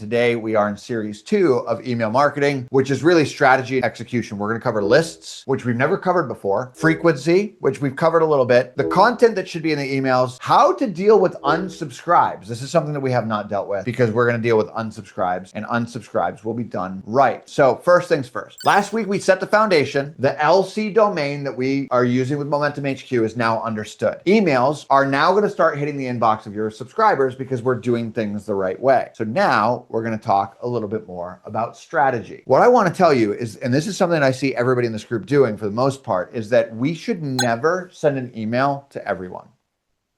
today we are in series 2 of email marketing, which is really strategy and execution. We're going to cover lists, which we've never covered before, frequency, which we've covered a little bit, the content that should be in the emails, how to deal with unsubscribes. This is something that we have not dealt with because we're going to deal with unsubscribes, and unsubscribes will be done right. So first things first. Last week we set the foundation. The LC domain that we are using with Momentum HQ is now understood. Emails are now going to start hitting the inbox of your subscribers because we're doing things the right way. So now we're going to talk a little bit more about strategy. What I want to tell you is, and this is something I see everybody in this group doing for the most part, is that we should never send an email to everyone.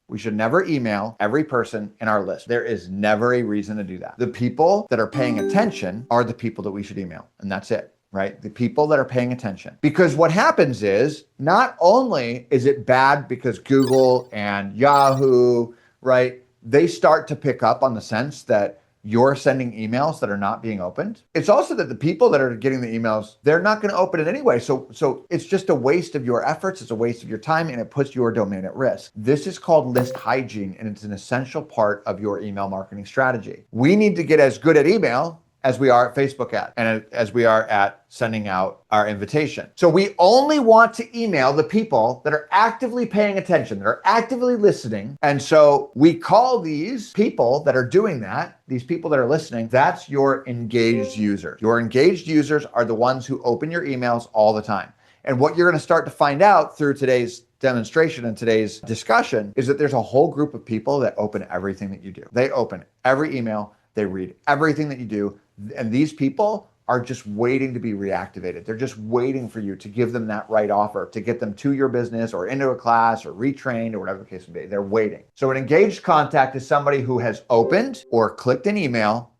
We should never email every person in our list. There is never a reason to do that. The people that are paying attention are the people that we should email, and that's it. Right? The people that are paying attention. Because what happens is, not only is it bad because Google and Yahoo, right, they start to pick up on the sense that you're sending emails that are not being opened. It's also that the people that are getting the emails, they're not going to open it anyway. So it's just a waste of your efforts. It's a waste of your time, and it puts your domain at risk. This is called list hygiene, and it's an essential part of your email marketing strategy. We need to get as good at email as we are at Facebook ads, and as we are at sending out our invitation. So we only want to email the people that are actively paying attention, that are actively listening. And so we call these people that are doing that, these people that are listening, that's your engaged users. Your engaged users are the ones who open your emails all the time. And what you're going to start to find out through today's demonstration and today's discussion is that there's a whole group of people that open everything that you do. They open every email, they read everything that you do. And these people are just waiting to be reactivated. They're just waiting for you to give them that right offer, to get them to your business or into a class or retrained or whatever the case may be. They're waiting. So an engaged contact is somebody who has opened or clicked an email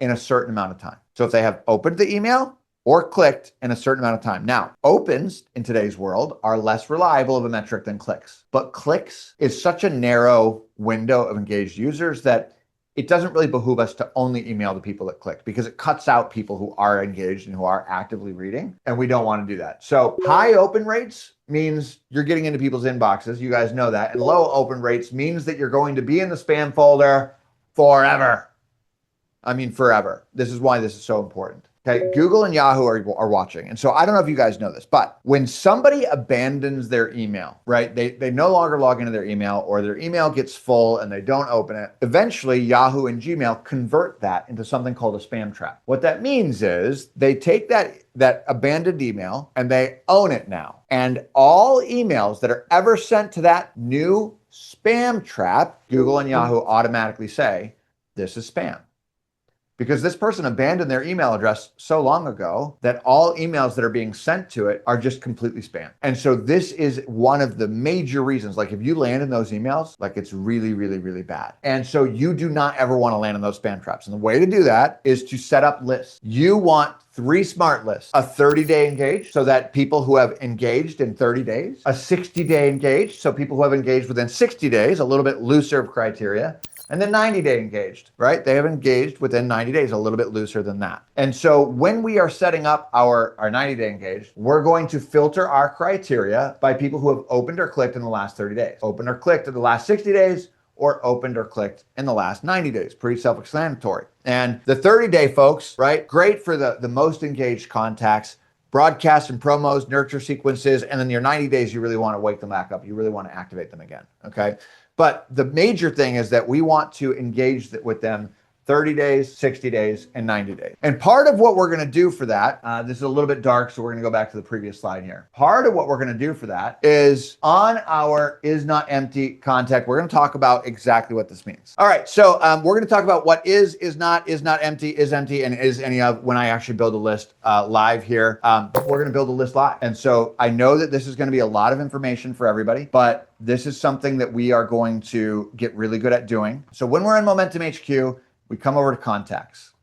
in a certain amount of time. So if they have opened the email or clicked in a certain amount of time. Now, opens in today's world are less reliable of a metric than clicks. But clicks is such a narrow window of engaged users that it doesn't really behoove us to only email the people that clicked, because it cuts out people who are engaged and who are actively reading, and we don't want to do that. So high open rates means you're getting into people's inboxes. You guys know that. And low open rates means that you're going to be in the spam folder forever. I mean, forever. This is why this is so important. Okay, Google and Yahoo are watching. And so I don't know if you guys know this, but when somebody abandons their email, right, they no longer log into their email, or their email gets full and they don't open it, eventually Yahoo and Gmail convert that into something called a spam trap. What that means is they take that abandoned email and they own it now. And all emails that are ever sent to that new spam trap, Google and Yahoo automatically say, this is spam. Because this person abandoned their email address so long ago that all emails that are being sent to it are just completely spam. And so this is one of the major reasons, like if you land in those emails, like it's really, really, really bad. And so you do not ever want to land in those spam traps. And the way to do that is to set up lists. You want 3 smart lists: a 30-day engaged, so that people who have engaged in 30 days, a 60-day engaged, so people who have engaged within 60 days, a little bit looser of criteria, and then 90-day engaged, right? They have engaged within 90 days, a little bit looser than that. And so when we are setting up our 90-day engaged, we're going to filter our criteria by people who have opened or clicked in the last 30 days, opened or clicked in the last 60 days, or opened or clicked in the last 90 days. Pretty self-explanatory. And the 30-day folks, right? Great for the most engaged contacts, broadcasts and promos, nurture sequences, and then your 90 days, you really want to wake them back up. You really want to activate them again, okay? But the major thing is that we want to engage with them 30 days, 60 days, and 90 days. And part of what we're going to do for that, this is a little bit dark, so we're going to go back to the previous slide here. Part of what we're going to do for that is on our is not empty contact, we're going to talk about exactly what this means. All right, so we're going to talk about what is not empty, is empty, and is any of when I actually build a list live here. We're going to build a list live. And so I know that this is going to be a lot of information for everybody, but this is something that we are going to get really good at doing. So when we're in Momentum HQ, we come over to contacts.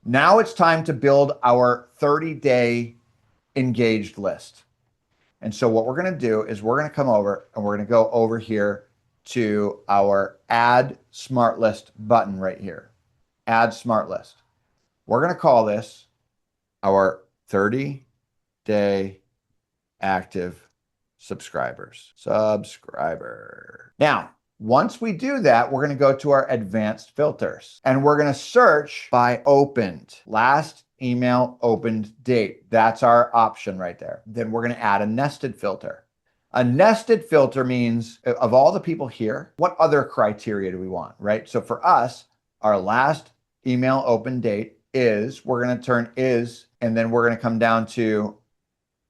Now it's time to build our 30-day engaged list. And so what we're going to do is we're going to come over and we're going to go over here to our Add Smart List button right here. Add Smart List. We're going to call this our 30-day active subscribers. Now, Once we do that, we're going to go to our advanced filters and we're going to search by opened, last email opened date. That's our option right there. Then we're going to add a nested filter. A nested filter means of all the people here, what other criteria do we want, right? So for us, our last email open date is, we're going to turn is, and then we're going to come down to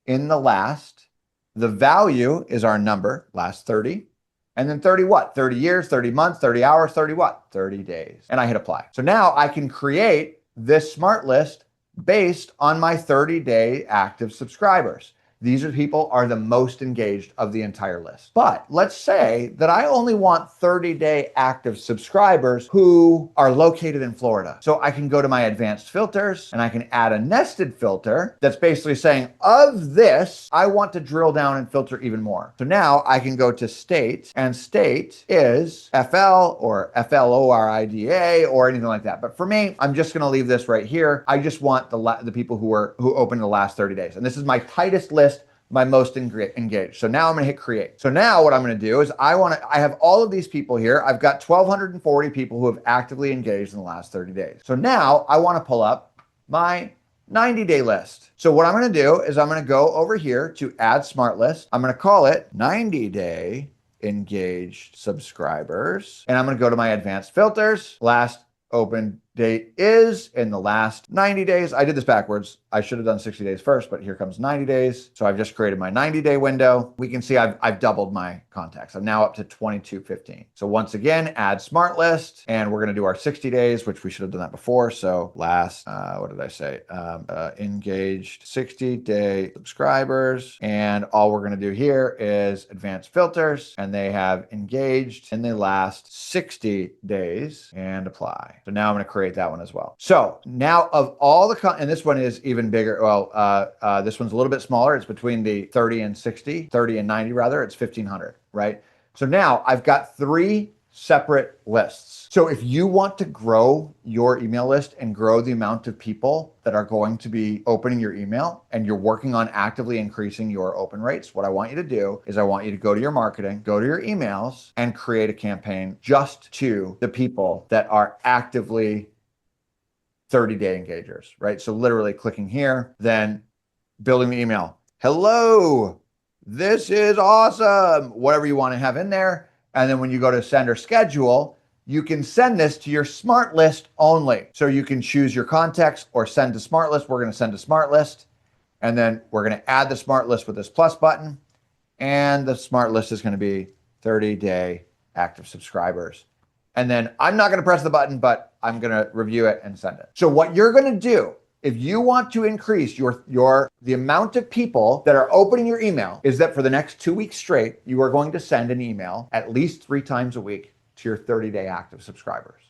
in the last. The value is our number, last 30. And then 30 what? 30 years, 30 months, 30 hours, 30 what? 30 days. And I hit apply. So now I can create this smart list based on my 30-day active subscribers. These people are the most engaged of the entire list. But let's say that I only want 30-day active subscribers who are located in Florida. So I can go to my advanced filters and I can add a nested filter that's basically saying, of this, I want to drill down and filter even more. So now I can go to state, and state is FL or FLORIDA or anything like that. But for me, I'm just going to leave this right here. I just want the people who opened the last 30 days. And this is my tightest list, my most engaged. So now I'm going to hit create. So now what I'm going to do is I have all of these people here. I've got 1,240 people who have actively engaged in the last 30 days. So now I want to pull up my 90-day list. So what I'm going to do is I'm going to go over here to add smart list. I'm going to call it 90-day engaged subscribers. And I'm going to go to my advanced filters. Last open date is in the last 90 days. I did this backwards. I should have done 60 days first, but here comes 90 days. So I've just created my 90-day window. We can see I've doubled my contacts. I'm now up to 2215. So once again, add smart list, and we're going to do our 60 days, which we should have done that before. So last, what did I say? Engaged 60-day subscribers. And all we're going to do here is advanced filters, and they have engaged in the last 60 days and apply. So now I'm going to create that one as well. So now of all the, and this one is even bigger. Well, this one's a little bit smaller. It's between the 30 and 90 rather. It's 1,500, right? So now I've got 3 separate lists. So if you want to grow your email list and grow the amount of people that are going to be opening your email, and you're working on actively increasing your open rates, what I want you to do is I want you to go to your marketing, go to your emails, and create a campaign just to the people that are actively 30-day engagers, right? So literally clicking here, then building the email. Hello, this is awesome. Whatever you want to have in there. And then when you go to send or schedule, you can send this to your smart list only. So you can choose your context or send to smart list. We're going to send to smart list. And then we're going to add the smart list with this plus button. And the smart list is going to be 30-day active subscribers. And then I'm not going to press the button, but I'm going to review it and send it. So what you're going to do, if you want to increase the amount of people that are opening your email, is that for the next 2 weeks straight, you are going to send an email at least 3 times a week to your 30-day active subscribers.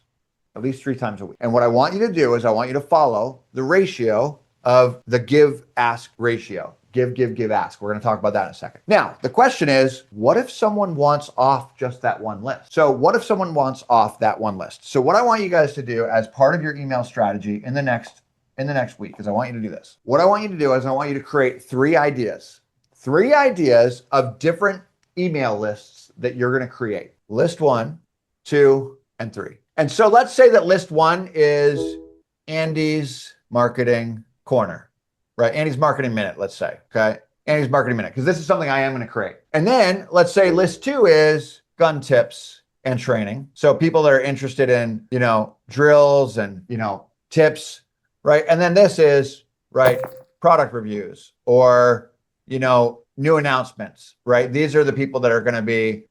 At least 3 times a week. And what I want you to do is I want you to follow the ratio of the give-ask ratio. Give, ask. We're going to talk about that in a second. Now, the question is, what if someone wants off just that one list? So what if someone wants off that one list? So what I want you guys to do as part of your email strategy in the next week, is I want you to do this. What I want you to do is I want you to create 3 ideas. 3 ideas of different email lists that you're going to create. List 1, 2, and 3. And so let's say that list 1 is Andy's Marketing Corner, right? Andy's Marketing Minute, let's say, okay? Andy's Marketing Minute, because this is something I am going to create. And then let's say list 2 is gun tips and training. So people that are interested in, drills and, tips, right? And then this is, right, product reviews or, new announcements, right? These are the people that are going to be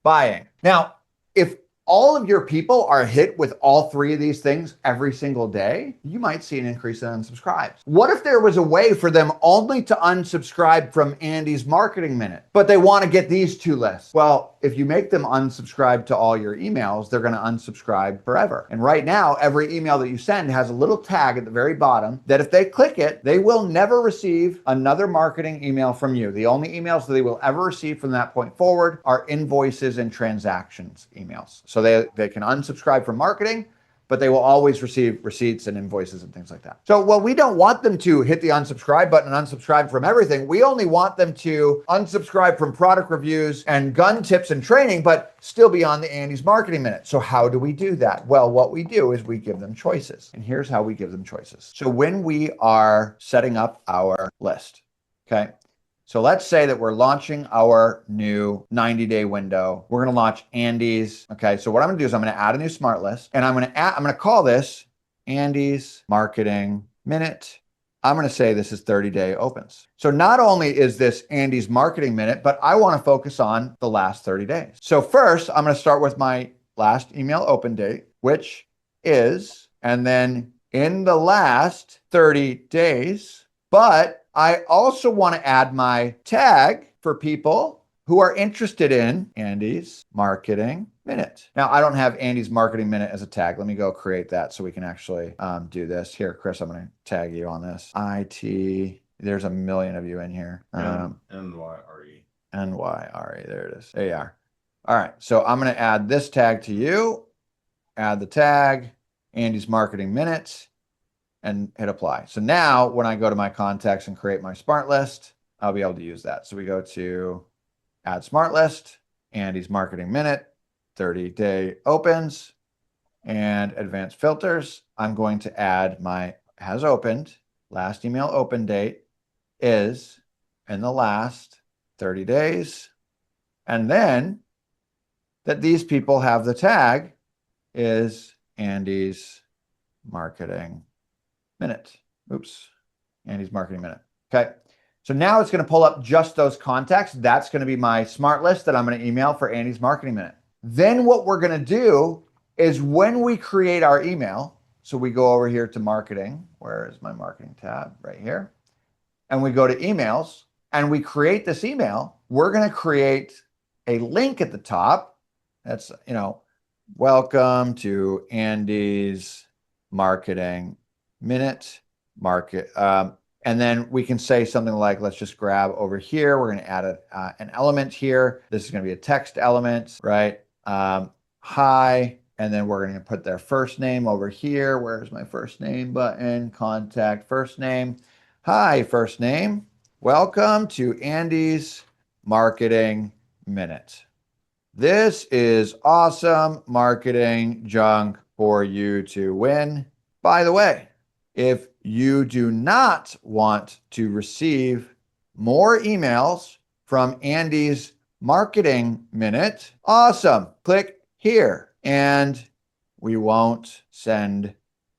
buying. Now, if all of your people are hit with all 3 of these things every single day, you might see an increase in unsubscribes. What if there was a way for them only to unsubscribe from Andy's Marketing Minute, but they want to get these 2 lists? Well, if you make them unsubscribe to all your emails, they're going to unsubscribe forever. And right now, every email that you send has a little tag at the very bottom that if they click it, they will never receive another marketing email from you. The only emails that they will ever receive from that point forward are invoices and transactions emails. So they can unsubscribe from marketing, but they will always receive receipts and invoices and things like that. So, well, we don't want them to hit the unsubscribe button and unsubscribe from everything. We only want them to unsubscribe from product reviews and gun tips and training, but still be on the Andy's Marketing Minute. So how do we do that? Well, what we do is we give them choices. And here's how we give them choices. So when we are setting up our list, okay? So let's say that we're launching our new 90-day window. We're going to launch Andy's. Okay. So what I'm going to do is I'm going to add a new smart list, and I'm going to call this Andy's Marketing Minute. I'm going to say this is 30-day opens. So not only is this Andy's Marketing Minute, but I want to focus on the last 30 days. So first, I'm going to start with my last email open date, which is, and then in the last 30 days, but I also want to add my tag for people who are interested in Andy's Marketing Minute. Now, I don't have Andy's Marketing Minute as a tag. Let me go create that so we can actually do this. Here, Chris, I'm going to tag you on this. IT, there's a million of you in here. NYRE. NYRE, there it is. There you are. All right, so I'm going to add this tag to you, add the tag, Andy's Marketing Minute, and hit apply. So now when I go to my contacts and create my smart list, I'll be able to use that. So we go to add smart list, Andy's Marketing Minute, 30-day opens, and advanced filters. I'm going to add my has opened, last email open date is in the last 30 days. And then that these people have the tag is Andy's Marketing Minute. Oops. Andy's Marketing Minute. Okay. So now it's going to pull up just those contacts. That's going to be my smart list that I'm going to email for Andy's Marketing Minute. Then what we're going to do is when we create our email, so we go over here to marketing. Where is my marketing tab? Right here. And we go to emails and we create this email. We're going to create a link at the top. That's, welcome to Andy's Marketing Minute market. And then we can say something like, let's just grab over here. We're going to add an element here. This is going to be a text element, right? Hi. And then we're going to put their first name over here. Where's my first name button? Contact first name. Hi, first name. Welcome to Andy's Marketing Minute. This is awesome marketing junk for you to win. By the way, if you do not want to receive more emails from Andy's Marketing Minute, awesome. Click here and we won't send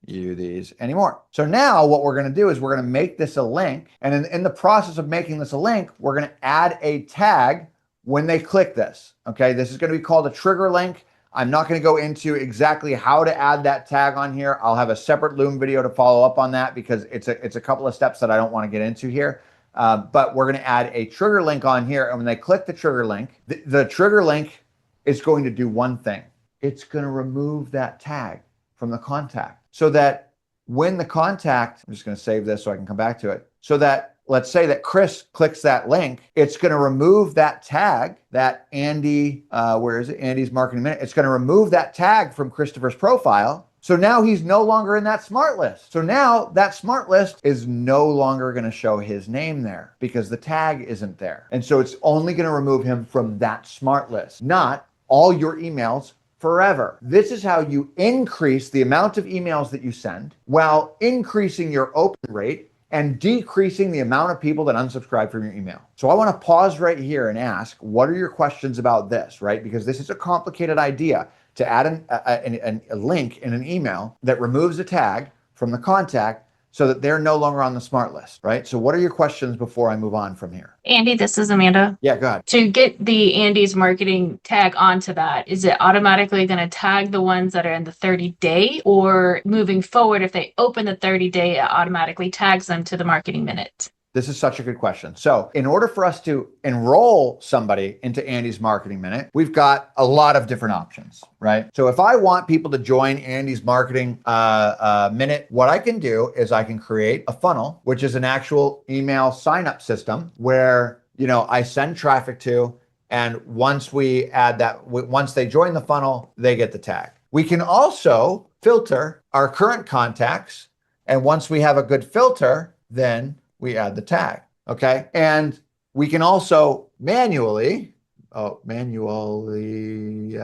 you these anymore. So now what we're going to do is we're going to make this a link. And in the process of making this a link, we're going to add a tag when they click this. Okay, this is going to be called a trigger link. I'm not going to go into exactly how to add that tag on here. I'll have a separate Loom video to follow up on that because it's a couple of steps that I don't want to get into here. But we're going to add a trigger link on here. And when they click the trigger link, the trigger link is going to do one thing. It's going to remove that tag from the contact so that when the contact, I'm just going to save this so I can come back to it, so that let's say that Chris clicks that link, it's going to remove that tag, that Andy, where is it? Andy's Marketing Minute. It's going to remove that tag from Christopher's profile. So now he's no longer in that smart list. So now that smart list is no longer going to show his name there because the tag isn't there. And so it's only going to remove him from that smart list, not all your emails forever. This is how you increase the amount of emails that you send while increasing your open rate and decreasing the amount of people that unsubscribe from your email. So I want to pause right here and ask, what are your questions about this, right? Because this is a complicated idea to add a link in an email that removes a tag from the contact so that they're no longer on the smart list, right? So what are your questions before I move on from here? Andy, this is Amanda. Yeah, go ahead. To get the Andy's Marketing tag onto that, is it automatically going to tag the ones that are in the 30-day, or moving forward, if they open the 30-day, it automatically tags them to the Marketing Minute? This is such a good question. So in order for us to enroll somebody into Andy's Marketing Minute, we've got a lot of different options, right? So if I want people to join Andy's Marketing Minute, what I can do is I can create a funnel, which is an actual email sign-up system where, I send traffic to, and once we add that, once they join the funnel, they get the tag. We can also filter our current contacts. And once we have a good filter, then we add the tag. Okay. And we can also manually, yeah,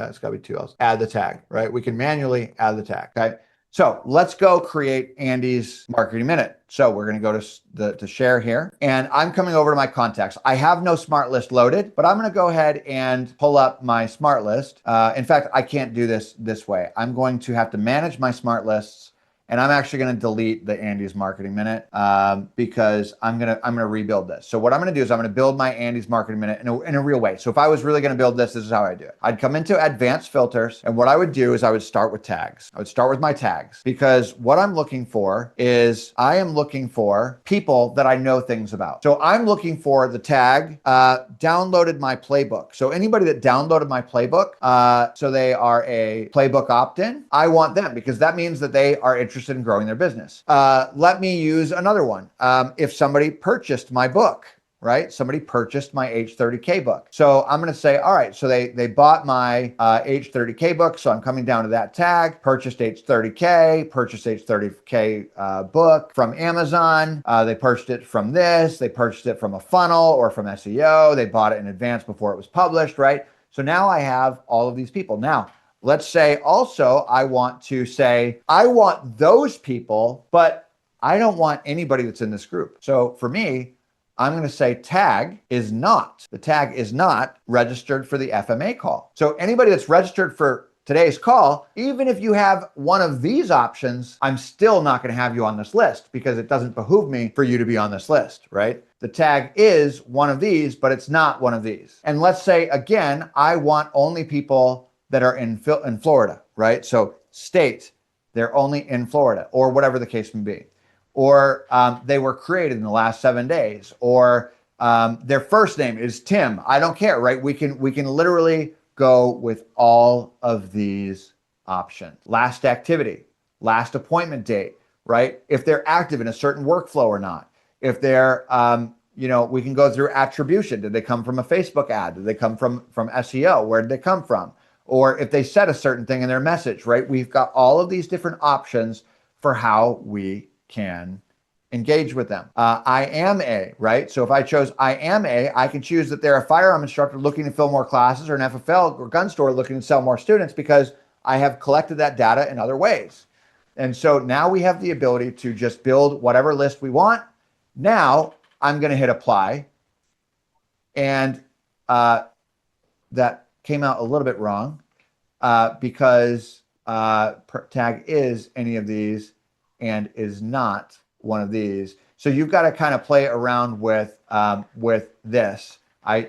it's got to be two L's, add the tag, right? We can manually add the tag. Okay. So let's go create Andy's marketing minute. So we're going to go to share here, and I'm coming over to my contacts. I have no smart list loaded, but I'm going to go ahead and pull up my smart list. In fact, I can't do this way. I'm going to have to manage my smart lists. And I'm actually going to delete the Andy's marketing minute because I'm gonna rebuild this. So what I'm going to do is I'm going to build my Andy's marketing minute in a real way. So if I was really going to build this is how I do it. I'd come into advanced filters, and what I would do is I would start with tags. I would start with my tags, because what I'm looking for is I am looking for people that I know things about. So I'm looking for the tag downloaded my playbook. So anybody that downloaded my playbook, so they are a playbook opt-in, I want them, because that means that they are interested in growing their business. Let me use another one. If somebody purchased my book, right? Somebody purchased my H30K book. So I'm going to say, all right, so they bought my H30K book. So I'm coming down to that tag, purchased H30K, purchased H30K book from Amazon. They purchased it from this. They purchased it from a funnel or from SEO. They bought it in advance before it was published, right? So now I have all of these people. Now, let's say also I want to say, I want those people, but I don't want anybody that's in this group. So for me, I'm going to say the tag is not registered for the FMA call. So anybody that's registered for today's call, even if you have one of these options, I'm still not going to have you on this list, because it doesn't behoove me for you to be on this list, right? The tag is one of these, but it's not one of these. And let's say, again, I want only people that are in Florida, right? So state, they're only in Florida, or whatever the case may be. Or they were created in the last 7 days, or their first name is Tim. I don't care, right? We can literally go with all of these options. Last activity, last appointment date, right? If they're active in a certain workflow or not. If they're, we can go through attribution. Did they come from a Facebook ad? Did they come from SEO? Where did they come from? Or if they said a certain thing in their message, right? We've got all of these different options for how we can engage with them. I am a, right? So if I chose I am a, I can choose that they're a firearm instructor looking to fill more classes, or an FFL or gun store looking to sell more students, because I have collected that data in other ways. And so now we have the ability to just build whatever list we want. Now I'm going to hit apply. And that came out a little bit wrong because tag is any of these and is not one of these. So you've got to kind of play around with this. So I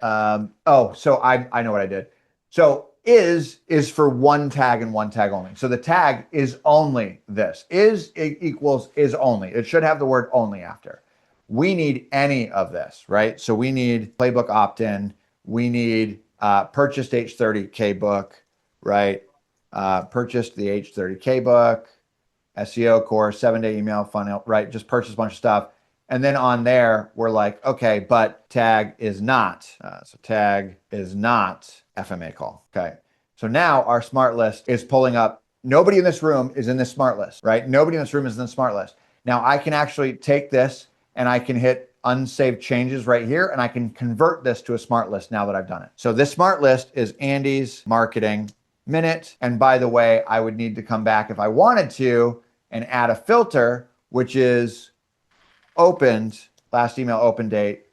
know what I did. So is for one tag and one tag only. So the tag is only this. Is equals is only. It should have the word only after. We need any of this, right? So we need playbook opt-in. We need purchased H30K book, right? Purchased the H30K book, SEO course, 7-day email funnel, right? Just purchase a bunch of stuff. And then on there, we're like, okay, but tag is not. So tag is not FMA call. Okay. So now our smart list is pulling up. Nobody in this room is in this smart list, right? Nobody in this room is in the smart list. Now I can actually take this and I can hit unsaved changes right here, and I can convert this to a smart list now that I've done it. So this smart list is Andy's marketing minute. And by the way, I would need to come back if I wanted to and add a filter, which is opened, last email open date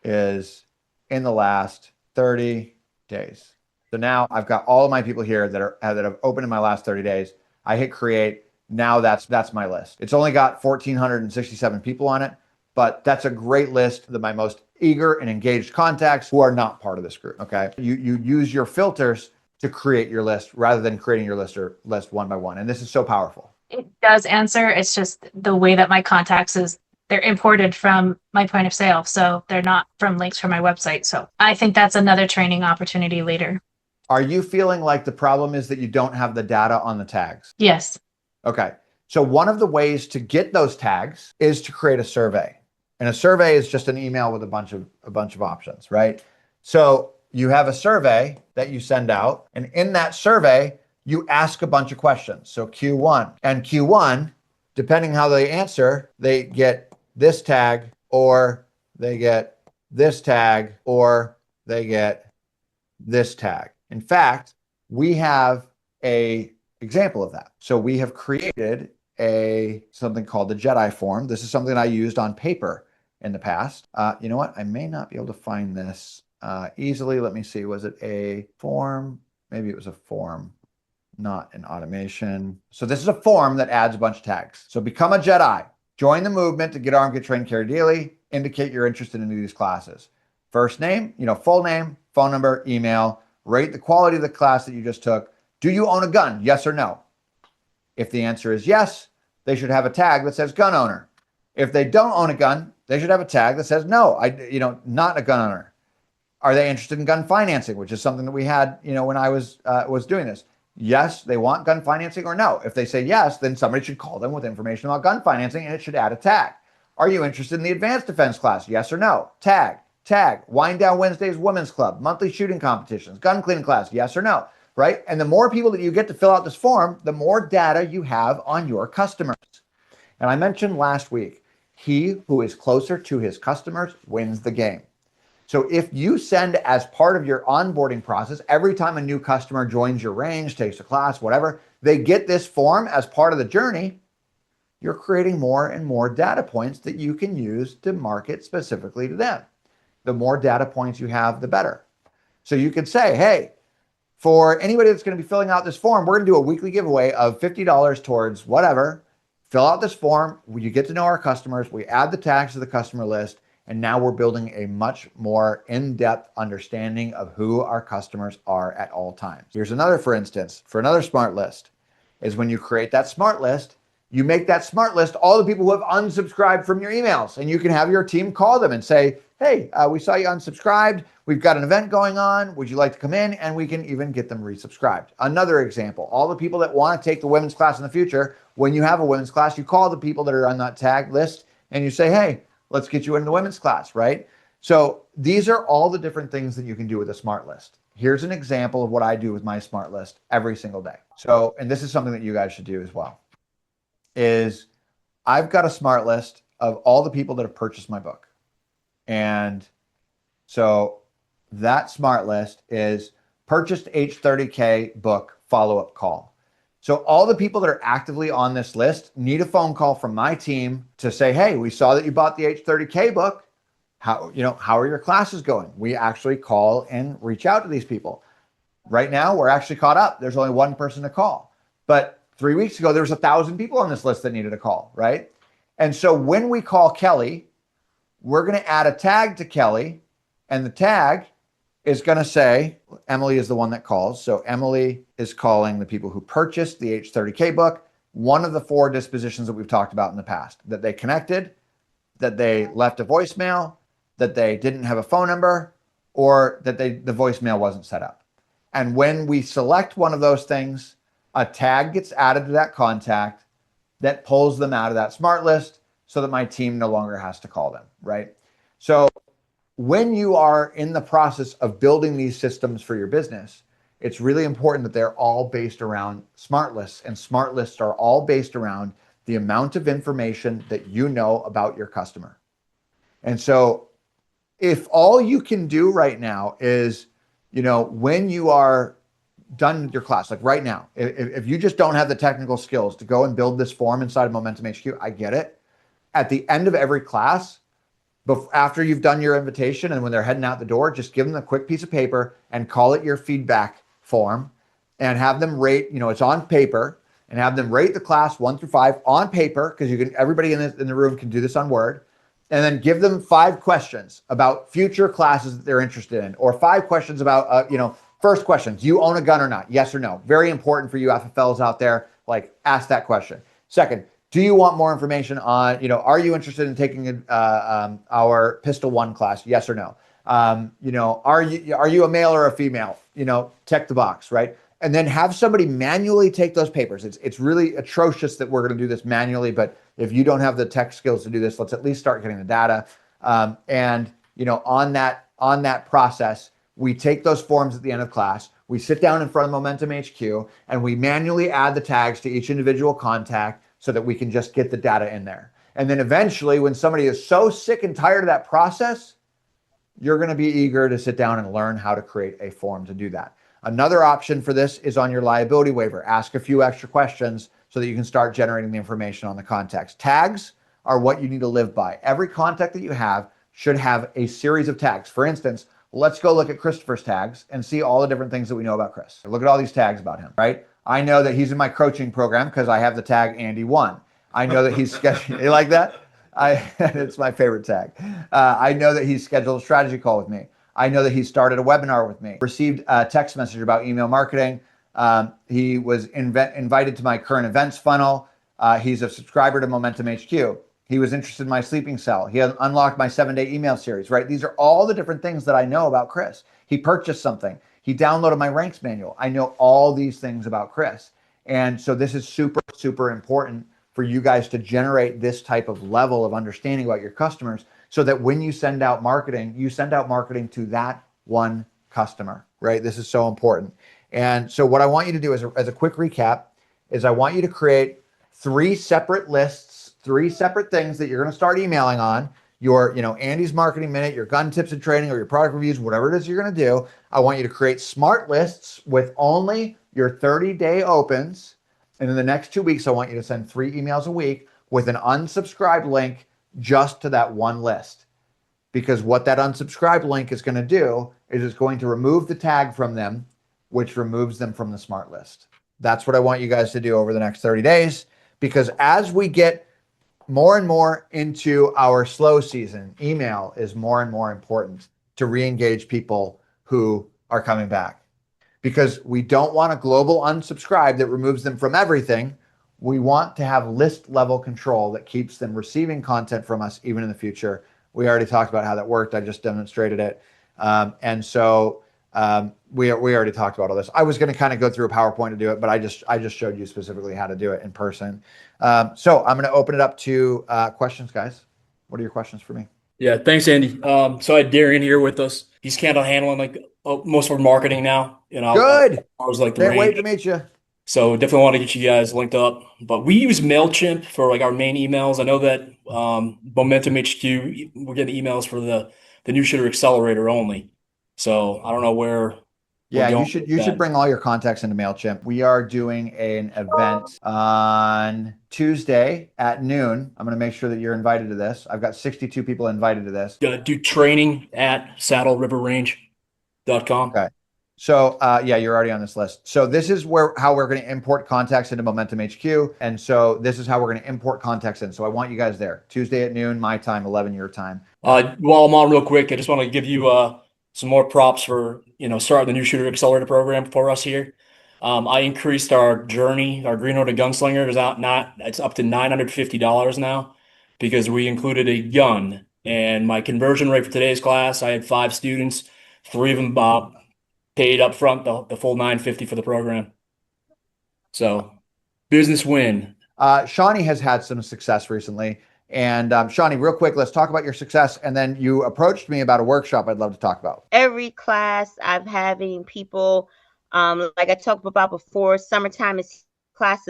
is in the last 30 days. So now I've got all of my people here that have opened in my last 30 days. I hit create. Now that's my list. It's only got 1,467 people on it, but that's a great list of my most eager and engaged contacts who are not part of this group. Okay. You use your filters to create your list rather than creating your list one by one. And this is so powerful. It does answer. It's just the way that my contacts is, they're imported from my point of sale. So they're not from links from my website. So I think that's another training opportunity later. Are you feeling like the problem is that you don't have the data on the tags? Yes. Okay. So one of the ways to get those tags is to create a survey. And a survey is just an email with a bunch of options, right? So you have a survey that you send out, and in that survey, you ask a bunch of questions. So Q1 and Q1, depending how they answer, they get this tag, or they get this tag, or they get this tag. In fact, we have a example of that. So we have created something called the Jedi form. This is something I used on paper in the past. You know what? I may not be able to find this easily. Let me see. Was it a form? Maybe it was a form, not an automation. So this is a form that adds a bunch of tags. So become a Jedi. Join the movement to get armed, get trained, carry daily. Indicate you're interested in these classes. First name, full name, phone number, email. Rate the quality of the class that you just took. Do you own a gun? Yes or no? If the answer is yes, they should have a tag that says gun owner. If they don't own a gun, they should have a tag that says no, not a gun owner. Are they interested in gun financing, which is something that we had, when I was doing this? Yes, they want gun financing, or no. If they say yes, then somebody should call them with information about gun financing, and it should add a tag. Are you interested in the advanced defense class? Yes or no? Tag. Wind Down Wednesdays Women's Club, monthly shooting competitions, gun cleaning class, yes or no, right? And the more people that you get to fill out this form, the more data you have on your customers. And I mentioned last week, he who is closer to his customers wins the game. So if you send as part of your onboarding process, every time a new customer joins your range, takes a class, whatever, they get this form as part of the journey, you're creating more and more data points that you can use to market specifically to them. The more data points you have, the better. So you could say, hey, for anybody that's going to be filling out this form, we're going to do a weekly giveaway of $50 towards whatever. Fill out this form. You get to know our customers. We add the tags to the customer list. And now we're building a much more in-depth understanding of who our customers are at all times. Here's another, for instance, for another smart list, is when you create that smart list, you make that smart list all the people who have unsubscribed from your emails. And you can have your team call them and say, hey, we saw you unsubscribed. We've got an event going on. Would you like to come in? And we can even get them resubscribed. Another example, all the people that want to take the women's class in the future, when you have a women's class, you call the people that are on that tag list and you say, hey, let's get you into the women's class, right? So these are all the different things that you can do with a smart list. Here's an example of what I do with my smart list every single day. So, and this is something that you guys should do as well, is I've got a smart list of all the people that have purchased my book. And so that smart list is purchased H30K book follow-up call. So all the people that are actively on this list need a phone call from my team to say, hey, we saw that you bought the H30K book. How are your classes going? We actually call and reach out to these people. Right now, we're actually caught up. There's only one person to call. But 3 weeks ago, there was 1,000 people on this list that needed a call, right? And so when we call Kelly, we're going to add a tag to Kelly, and the tag is going to say, Emily is the one that calls. So Emily is calling the people who purchased the H30K book, one of the 4 dispositions that we've talked about in the past, that they connected, that they left a voicemail, that they didn't have a phone number, or that the voicemail wasn't set up. And when we select one of those things, a tag gets added to that contact that pulls them out of that smart list so that my team no longer has to call them, right? So when you are in the process of building these systems for your business, it's really important that they're all based around smart lists, and smart lists are all based around the amount of information that you know about your customer. And so if all you can do right now is, when you are done with your class, like right now, if you just don't have the technical skills to go and build this form inside of Momentum HQ, I get it. At the end of every class, after you've done your invitation and when they're heading out the door, just give them a quick piece of paper and call it your feedback form and have them rate, it's on paper, and have them rate the class 1 through 5 on paper, because everybody in the room can do this on Word, and then give them 5 questions about future classes that they're interested in, or 5 questions about, first question, do you own a gun or not? Yes or no? Very important for you FFLs out there, ask that question. Second, do you want more information on, are you interested in taking our Pistol 1 class? Yes or no? Are you a male or a female? Check the box, right? And then have somebody manually take those papers. It's really atrocious that we're going to do this manually, but if you don't have the tech skills to do this, let's at least start getting the data. On that process, we take those forms at the end of class. We sit down in front of Momentum HQ and we manually add the tags to each individual contact so that we can just get the data in there. And then eventually, when somebody is so sick and tired of that process, you're going to be eager to sit down and learn how to create a form to do that. Another option for this is on your liability waiver. Ask a few extra questions so that you can start generating the information on the contacts. Tags are what you need to live by. Every contact that you have should have a series of tags. For instance, let's go look at Christopher's tags and see all the different things that we know about Chris. Look at all these tags about him, right? I know that he's in my coaching program because I have the tag Andy1. I know that he's scheduled. You like that? It's my favorite tag. I know that he's scheduled a strategy call with me. I know that he started a webinar with me. Received a text message about email marketing. He was invited to my current events funnel. He's a subscriber to Momentum HQ. He was interested in my sleeping cell. He had unlocked my 7-day email series, right? These are all the different things that I know about Chris. He purchased something. He downloaded my ranks manual. I know all these things about Chris. And so this is super, super important for you guys to generate this type of level of understanding about your customers so that when you send out marketing to that one customer, right? This is so important. And so what I want you to do as a quick recap is I want you to create 3 separate lists, 3 separate things that you're going to start emailing on. Your, Andy's Marketing Minute, your gun tips and training, or your product reviews, whatever it is you're going to do. I want you to create smart lists with only your 30-day opens. And in the next 2 weeks, I want you to send 3 emails a week with an unsubscribed link just to that one list. Because what that unsubscribed link is going to do is it's going to remove the tag from them, which removes them from the smart list. That's what I want you guys to do over the next 30 days. Because as we get more and more into our slow season, email is more and more important to re-engage people who are coming back. Because we don't want a global unsubscribe that removes them from everything. We want to have list level control that keeps them receiving content from us even in the future. We already talked about how that worked. I just demonstrated it. And so we already talked about all this. I was going to kind of go through a PowerPoint to do it, but I just showed you specifically how to do it in person. So I'm going to open it up to questions, guys. What are your questions for me? Yeah, thanks, Andy. So I had Darian here with us. He's kind of handling like most of our marketing now. Good. I was like, Can't wait to meet you. So definitely want to get you guys linked up. But we use MailChimp for like our main emails. I know that Momentum HQ, we're getting emails for the New Shooter Accelerator only. So I don't know where. Yeah, you should bring all your contacts into MailChimp. We are doing an event on Tuesday at noon. I'm going to make sure that you're invited to this. I've got 62 people invited to this. Do training at saddleriverrange.com. Okay. So yeah, you're already on this list. So this is how we're going to import contacts into Momentum HQ. And so this is how we're going to import contacts in. So I want you guys there. Tuesday at noon, my time, 11 your time. While I'm on real quick, I just want to give you some more props for starting the New Shooter Accelerator program for us here. I increased our journey, our Green Hornet Gunslinger it's up to $950 now because we included a gun. And my conversion rate for today's class, I had 5 students, 3 of them paid up front the full $950 for the program. So business win. Shawnee has had some success recently. And Shawnee, real quick, let's talk about your success. And then you approached me about a workshop I'd love to talk about. Every class I'm having people, like I talked about before, summertime is class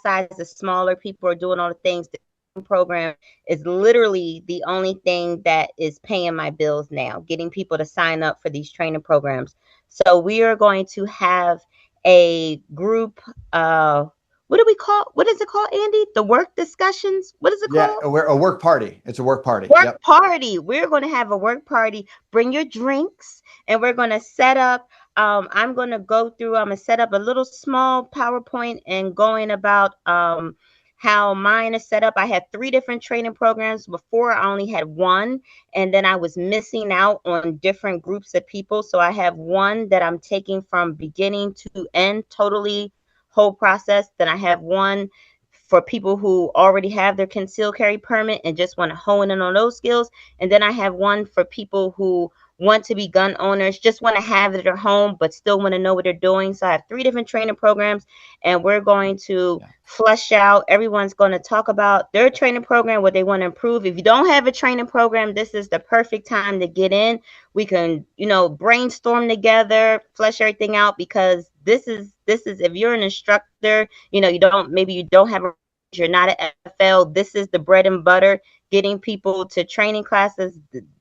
size is smaller. People are doing all the things. The program is literally the only thing that is paying my bills now, getting people to sign up for these training programs. So we are going to have a group, what is it called, Andy? The work discussions? What is it called? Yeah, a work party. It's a work party. Party. We're going to have a work party. Bring your drinks, and we're going to set up. I'm going to set up a little small PowerPoint and going about how mine is set up. I had 3 different training programs. Before, I only had 1, and then I was missing out on different groups of people. So I have one that I'm taking from beginning to end, totally whole process. Then I have one for people who already have their concealed carry permit and just want to hone in on those skills. And then I have one for people who want to be gun owners, just want to have it at home, but still want to know what they're doing. So I have 3 different training programs, and we're going to flesh out. Everyone's going to talk about their training program, what they want to improve. If you don't have a training program, this is the perfect time to get in. We can, brainstorm together, flesh everything out, because this is if you're an instructor, you don't have you're not an FL. This is the bread and butter, getting people to training classes.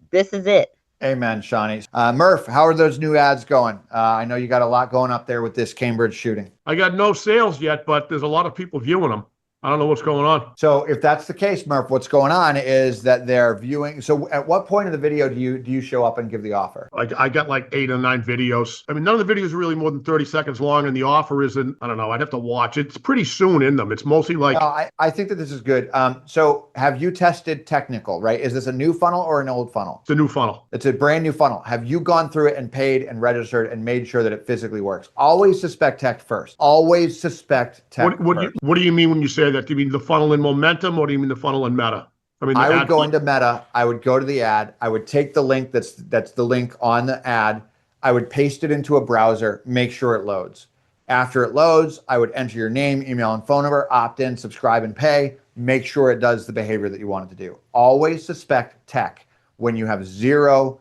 This is it. Amen, Shawnee. Murph, how are those new ads going? I know you got a lot going up there with this Cambridge shooting. I got no sales yet, but there's a lot of people viewing them. I don't know what's going on. So if that's the case, Murph, what's going on is that they're viewing. So at what point of the video do you show up and give the offer? Like I got like 8 or 9 videos. I mean, none of the videos are really more than 30 seconds long, and the offer isn't, I don't know, I'd have to watch. It's pretty soon in them. It's mostly like. No, I think that this is good. So have you tested technical, right? Is this a new funnel or an old funnel? It's a new funnel. It's a brand new funnel. Have you gone through it and paid and registered and made sure that it physically works? Always suspect tech first. Always suspect tech first. What do you mean when you say that? Do you mean the funnel in Momentum, or do you mean the funnel in Meta? I mean, I would go into Meta. I would go to the ad. I would take the link that's the link on the ad. I would paste it into a browser, make sure it loads. After it loads, I would enter your name, email, and phone number, opt in, subscribe, and pay. Make sure it does the behavior that you want it to do. Always suspect tech when you have 0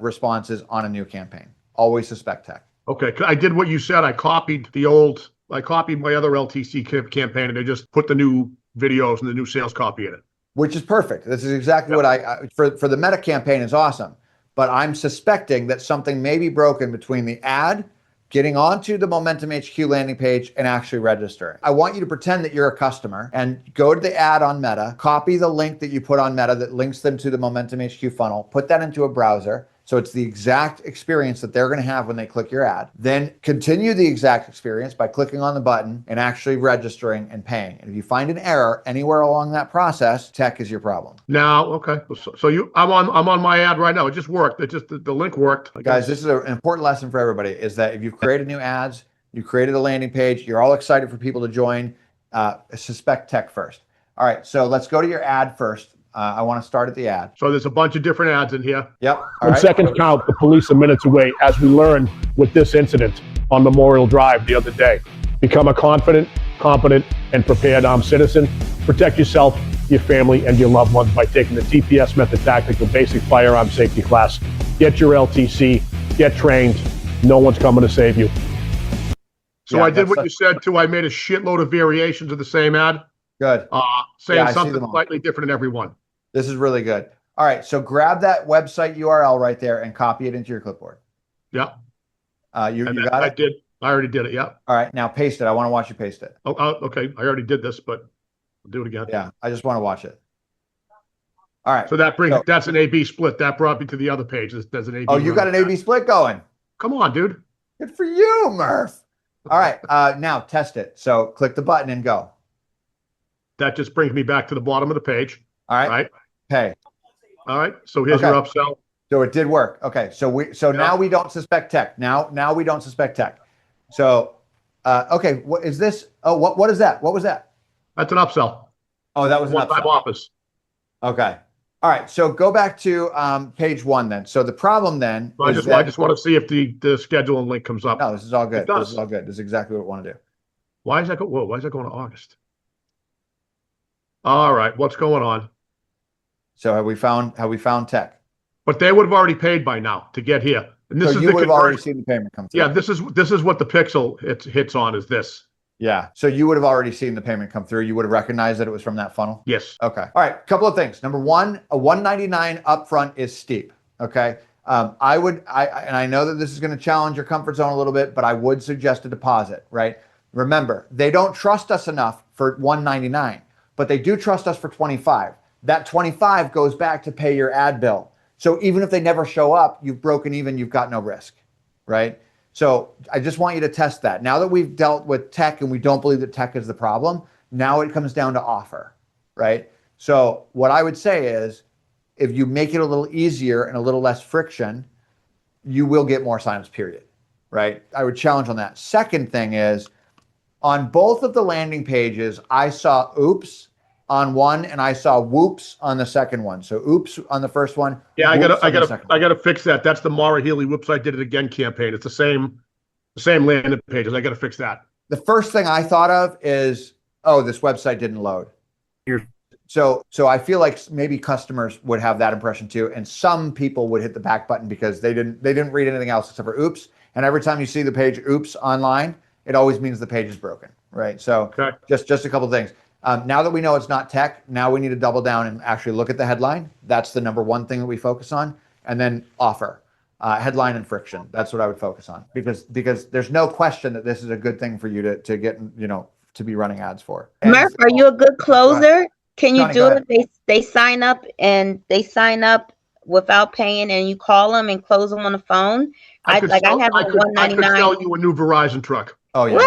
responses on a new campaign. Always suspect tech. Okay, I did what you said. I copied my other LTC campaign, and I just put the new videos and the new sales copy in it. Which is perfect. This is exactly what for the Meta campaign is awesome. But I'm suspecting that something may be broken between the ad, getting onto the Momentum HQ landing page, and actually registering. I want you to pretend that you're a customer and go to the ad on Meta, copy the link that you put on Meta that links them to the Momentum HQ funnel, put that into a browser. So it's the exact experience that they're going to have when they click your ad. Then continue the exact experience by clicking on the button and actually registering and paying. And if you find an error anywhere along that process, tech is your problem. Now, okay. So I'm on my ad right now. It just worked. It just the link worked. Guys, this is an important lesson for everybody, is that if you've created new ads, you created a landing page, you're all excited for people to join, suspect tech first. All right, so let's go to your ad first. I want to start at the ad. So there's a bunch of different ads in here. Yep. When seconds count, the police are minutes away, as we learned with this incident on Memorial Drive the other day. Become a confident, competent, and prepared armed citizen. Protect yourself, your family, and your loved ones by taking the TPS Method Tactical Basic Firearm Safety class. Get your LTC, get trained. No one's coming to save you. So I did what you said too. I made a shitload of variations of the same ad. Good. Saying something slightly different in every one. This is really good. All right, so grab that website URL right there and copy it into your clipboard. Yeah. You got it? I did. I already did it. Yeah. All right, now paste it. I want to watch you paste it. Oh, okay. I already did this, but I'll do it again. Yeah, I just want to watch it. All right. So that's an A/B split. That brought me to the other page. There's an A/B. Oh, you got an A/B split going. Come on, dude. Good for you, Murph. All right, now test it. So click the button and go. That just brings me back to the bottom of the page. All right. Right. Pay. All right. So here's your upsell. So it did work. Okay. So now we don't suspect tech. Now we don't suspect tech. So okay, what is this? Oh, what is that? What was that? That's an upsell. Oh, that was an One-time upsell. office. Okay. All right. So go back to page 1 then. So the problem then I just want to see if the schedule and link comes up. No, this is all good. It does. This is all good. This is exactly what we want to do. Why is that why is that going to August? All right, what's going on? So have we found tech? But they would have already paid by now to get here. And this So is you the would have already conversion. seen the payment come through. Yeah, this is what the pixel hits on is this. Yeah. So you would have already seen the payment come through. You would have recognized that it was from that funnel. Yes. Okay. All right. Couple of things. Number one, a $199 upfront is steep. Okay. I know that this is going to challenge your comfort zone a little bit, but I would suggest a deposit, right? Remember, they don't trust us enough for $199, but they do trust us for $25. That $25 goes back to pay your ad bill. So even if they never show up, you've broken even, you've got no risk, right? So I just want you to test that. Now that we've dealt with tech and we don't believe that tech is the problem, now it comes down to offer, right? So what I would say is, if you make it a little easier and a little less friction, you will get more signups, period, right? I would challenge on that. Second thing is, on both of the landing pages, I saw oops on one, and I saw whoops on the second one. So oops on the first one. Yeah, whoops on the second one. I gotta fix that. That's the Maura Healey "Whoops, I Did It Again" campaign. It's the same landing pages. I gotta fix that. The first thing I thought of is, oh, this website didn't load. So I feel like maybe customers would have that impression too, and some people would hit the back button because they didn't read anything else except for oops. And every time you see the page oops online, it always means the page is broken, right? So Okay. just a couple of things. Now that we know it's not tech, now we need to double down and actually look at the headline. That's the number one thing that we focus on, and then offer, headline and friction. That's what I would focus on because there's no question that this is a good thing for you to get, to be running ads for. And Murph, are you a good closer? Can you Johnny, do go it? They sign up without paying, and you call them and close them on the phone. I have a I could $199. sell you a new Verizon truck. Oh yeah.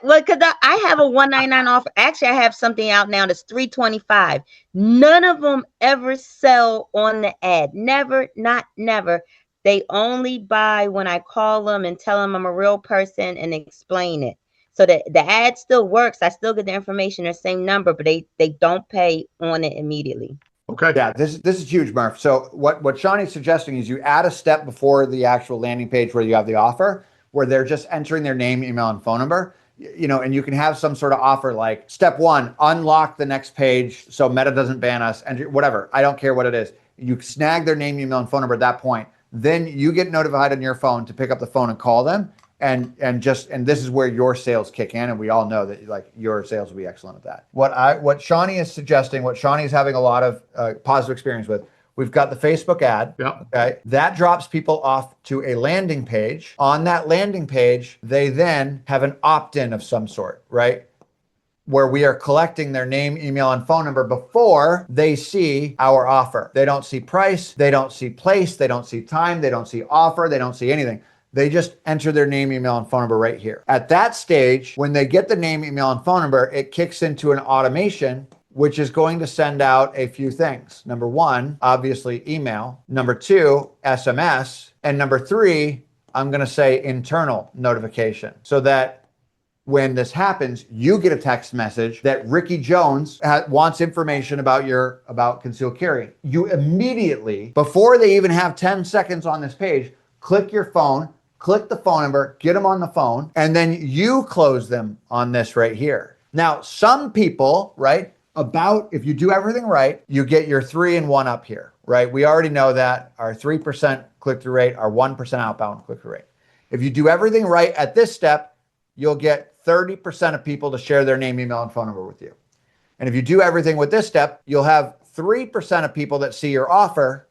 Because I have a $199 offer. Actually, I have something out now that's $325. None of them ever sell on the ad. Never, not never. They only buy when I call them and tell them I'm a real person and explain it. So the ad still works. I still get the information, the same number, but they don't pay on it immediately. Okay. Yeah, this is huge, Murph. So what Shawnee's suggesting is you add a step before the actual landing page where you have the offer, where they're just entering their name, email, and phone number. And you can have some sort of offer like step 1, unlock the next page so Meta doesn't ban us, and whatever. I don't care what it is. You snag their name, email, and phone number at that point. Then you get notified on your phone to pick up the phone and call them. And this is where your sales kick in, and we all know that like your sales will be excellent at that. What Shawnee is suggesting, what Shawnee is having a lot of positive experience with, we've got the Facebook ad. Yeah. Okay, that drops people off to a landing page. On that landing page, they then have an opt-in of some sort, right? Where we are collecting their name, email, and phone number before they see our offer. They don't see price, they don't see place, they don't see time, they don't see offer, they don't see anything. They just enter their name, email, and phone number right here. At that stage, when they get the name, email, and phone number, it kicks into an automation, which is going to send out a few things. Number 1, obviously email. Number 2, SMS. And number 3, I'm going to say internal notification, so that when this happens, you get a text message that Ricky Jones wants information about concealed carry. You immediately, before they even have 10 seconds on this page, click your phone, click the phone number, get them on the phone, and then you close them on this right here. Now, some people, right, if you do everything right, you get your 3 and 1 up here, right? We already know that our 3% click-through rate, our 1% outbound click-through rate. If you do everything right at this step, you'll get 30% of people to share their name, email, and phone number with you. And if you do everything with this step, you'll have 3% of people that see your offer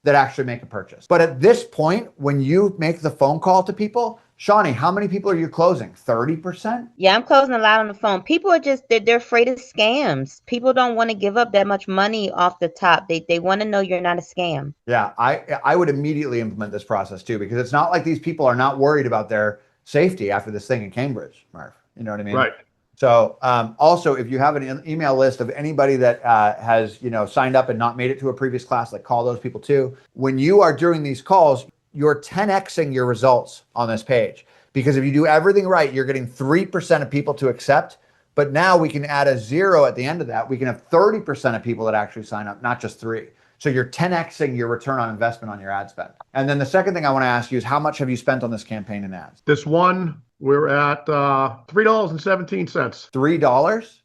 that actually make a purchase. But at this point, when you make the phone call to people, Shawnee, how many people are you closing? 30%? Yeah, I'm closing a lot on the phone. People are they're afraid of scams. People don't want to give up that much money off the top. They want to know you're not a scam. Yeah, I would immediately implement this process too, because it's not like these people are not worried about their safety after this thing in Cambridge, Murph. You know what I mean? Right. So also, if you have an email list of anybody that has signed up and not made it to a previous class, like call those people too. When you are doing these calls, you're 10xing your results on this page, because if you do everything right, you're getting 3% of people to accept. But now we can add a 0 at the end of that. We can have 30% of people that actually sign up, not just 3. So you're 10xing your return on investment on your ad spend. And then the second thing I want to ask you is, how much have you spent on this campaign in ads? This one, we're at $3.17. $3?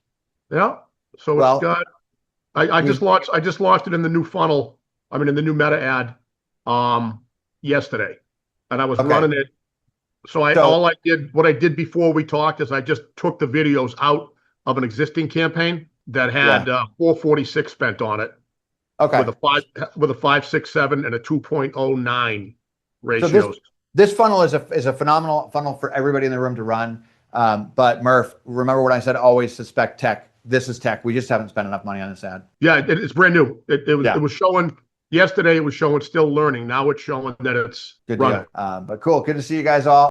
Yeah. So Well, it's got. I just launched it in the new funnel. I mean, in the new Meta ad, yesterday, and I was running it. So what I did before we talked is I just took the videos out of an existing campaign that had $446 spent on it. Okay. With a 5.67 and a 2.09 ratio. So this funnel is a phenomenal funnel for everybody in the room to run. But Murph, remember what I said, always suspect tech. This is tech. We just haven't spent enough money on this ad. Yeah, it's brand new. It was showing yesterday. It was showing still learning. Now it's showing that it's good running. But cool. Good to see you guys all.